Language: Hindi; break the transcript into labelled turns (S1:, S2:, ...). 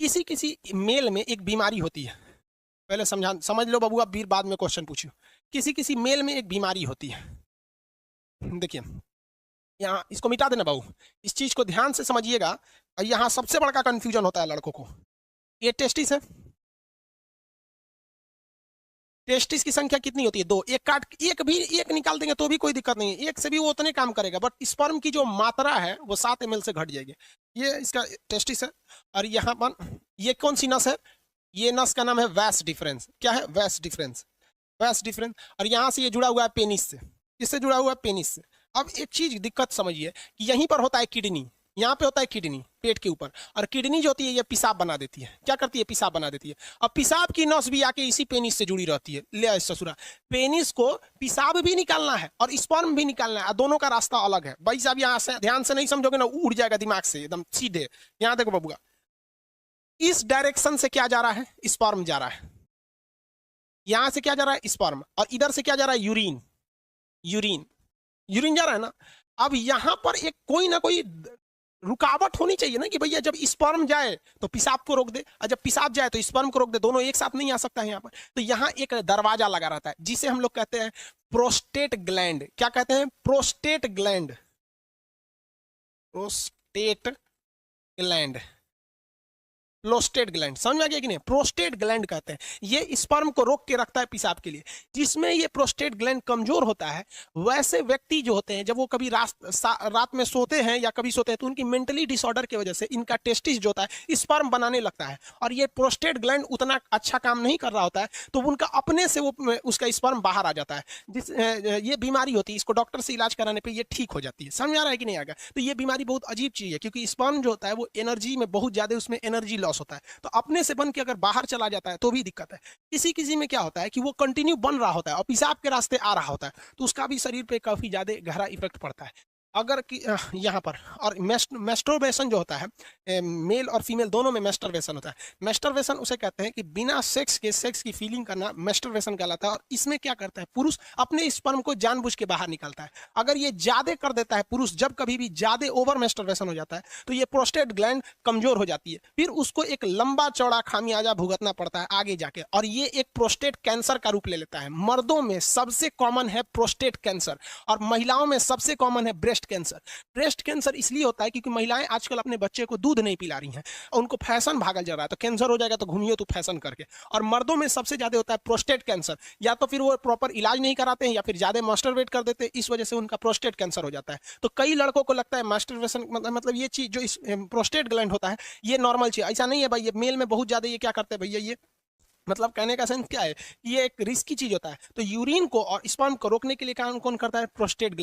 S1: किसी किसी मेल में एक बीमारी होती है, पहले समझ लो बबुआ, फिर बाद में क्वेश्चन पूछियो। किसी किसी मेल में एक बीमारी होती है। देखिए यहाँ इसको मिटा देना बाबू, इस चीज को ध्यान से समझिएगा। यहाँ सबसे बड़ा कंफ्यूजन होता है लड़कों को। ये टेस्टिस है, टेस्टिस की संख्या कितनी होती है? 2। एक निकाल देंगे तो भी कोई दिक्कत नहीं है, एक से भी वो उतने काम करेगा, बट स्पर्म की जो मात्रा है वो 7 ml से घट जाएगी। ये इसका टेस्टिस है। और यहाँ पर ये कौन सी नस है? ये नस का नाम है वैस डिफरेंस। क्या है? वैस डिफरेंस, वैस डिफरेंस। और यहाँ से ये जुड़ा हुआ है पेनिस से। किससे जुड़ा हुआ है? पेनिस से। अब एक चीज दिक्कत समझिए कि यहीं पर होता है किडनी, यहाँ पे होता है किडनी पेट के ऊपर, और किडनी जो होती है ये पेशाब बना देती है। क्या करती है? पेशाब बना देती है। अब पेशाब की नस भी आके इसी पेनिस से जुड़ी रहती है। ले ससुरा, पेनिस को पेशाब भी निकालना है और स्पर्म भी निकालना है, दोनों का रास्ता अलग है भाई साहब। यहाँ से ध्यान से नहीं समझोगे ना, उड़ जाएगा दिमाग से एकदम सीधे। यहाँ देखो बबुआ, इस डायरेक्शन से क्या जा रहा है? स्पर्म जा रहा है। यहां से क्या जा रहा है? स्पर्म। और इधर से क्या जा रहा है? यूरिन। यूरिन, यूरिन जा रहा है ना। अब यहां पर एक कोई ना कोई रुकावट होनी चाहिए ना, कि भैया जब स्पर्म जाए तो पेशाब को रोक दे, और जब पेशाब जाए तो स्पर्म को रोक दे। दोनों एक साथ नहीं आ सकता है यहाँ पर। तो यहाँ एक दरवाजा लगा रहता है जिसे हम लोग कहते हैं प्रोस्टेट ग्लैंड। क्या कहते हैं? Prostate gland. Prostate gland, prostate gland, समझ में आ गया कि नहीं? प्रोस्टेट ग्लैंड कहते हैं, ये स्पर्म को रोक के रखता है पेशाब के लिए। जिसमें ये प्रोस्टेट ग्लैंड कमजोर होता है, वैसे व्यक्ति जो होते हैं जब वो कभी रात में सोते हैं या कभी सोते हैं तो उनकी मेंटली डिसऑर्डर की वजह से इनका टेस्टिस जो होता है स्पर्म बनाने लगता है, और ये प्रोस्टेट ग्लैंड उतना अच्छा काम नहीं कर रहा होता है, तो उनका अपने से वो उसका स्पर्म बाहर आ जाता है। ये बीमारी होती है, इसको डॉक्टर से इलाज कराने पर ये ठीक हो जाती है। समझ आ रहा है कि नहीं आएगा? तो ये बीमारी बहुत अजीब चीज है, क्योंकि स्पर्म जो होता है वो एनर्जी में बहुत ज्यादा, उसमें एनर्जी लॉस होता है, तो अपने से बन के अगर बाहर चला जाता है तो भी दिक्कत है। किसी किसी में क्या होता है कि वो कंटिन्यू बन रहा होता है और पेशाब के रास्ते आ रहा होता है, तो उसका भी शरीर पे काफी ज्यादा गहरा इफेक्ट पड़ता है। अगर कि यहाँ पर, और मेस्टरबेशन जो होता है, मेल और फीमेल दोनों में मेस्टरबेशन होता है। मेस्टरबेशन उसे कहते हैं कि बिना सेक्स के सेक्स की फीलिंग करना मेस्टरबेशन कहलाता है। और इसमें क्या करता है? पुरुष अपने स्पर्म को जानबूझ के बाहर निकालता है। अगर ये ज्यादा कर देता है पुरुष, जब कभी भी ज्यादा ओवर मेस्टरबेशन हो जाता है तो ये प्रोस्टेट ग्लैंड कमजोर हो जाती है, फिर उसको एक लंबा चौड़ा खामियाजा भुगतना पड़ता है आगे जाके, और ये एक प्रोस्टेट कैंसर का रूप ले लेता है। मर्दों में सबसे कॉमन है प्रोस्टेट कैंसर, और महिलाओं में सबसे कॉमन है ब्रेस्ट कैंसर। ब्रेस्ट कैंसर इसलिए होता है क्योंकि महिलाएं आजकल अपने बच्चे को दूध नहीं पिला रही हैं, उनको फैशन भागल जा रहा है, तो कैंसर हो जाएगा तो घूमियो तो फैशन करके। और मर्दों में सबसे ज्यादा होता है प्रोस्टेट कैंसर, या तो फिर वो प्रॉपर इलाज नहीं कराते हैं या फिर ज्यादा मास्टरबेट कर देते हैं, इस वजह से उनका प्रोस्टेट कैंसर हो जाता है। तो कई लड़कों को लगता है मास्टरबेशन मतलब ये चीज जो इस प्रोस्टेट ग्लैंड होता है ये नॉर्मल चीज, ऐसा नहीं है भाई। ये मेल में बहुत ज्यादा ये क्या करते हैं भैया, ये मतलब कहने का सेंस क्या है, ये एक रिस्की चीज होता है। तो यूरिन को और स्पर्म को रोकने के लिए काम कौन करता है? Prostate gland.